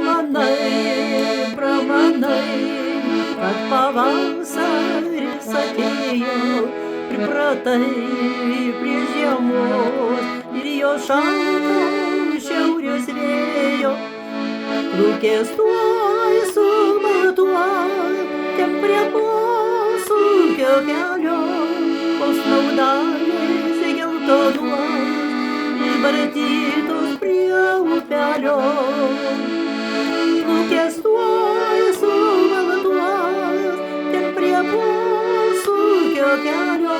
Manai, pramanai, kad pavasaris atėjo, pripratai prie žiemos ir jo šalto šiaurės vėjo. Lūkės tuoj subaltuoj, ten prie posūkio kelio, o snaudalės geltonuos, išbarstytos prie upelio. Lūkės tuoj subaltuos, ten prie posūkio kelio,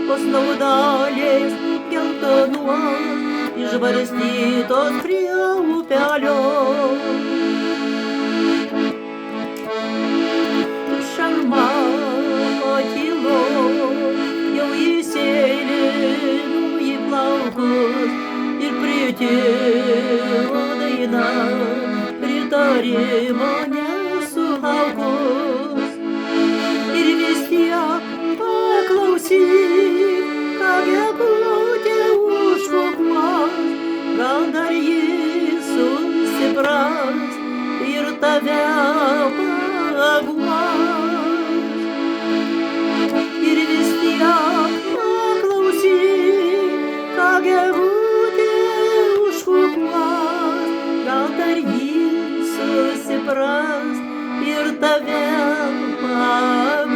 o snaudalės geltonuos, išbarstytos prie upelio. Šalma patilo, jau įsėlino į plaukus ir pritilo daina, pritarimo nesulaukus. Ir vis tiek paklausyk, ką gegutė užšokuos, gal dar jis susipras ir tave paguos. Ir vis tiek paklausyk, ką gegutė užšokuos, gal dar jis susipras ir tave paguos.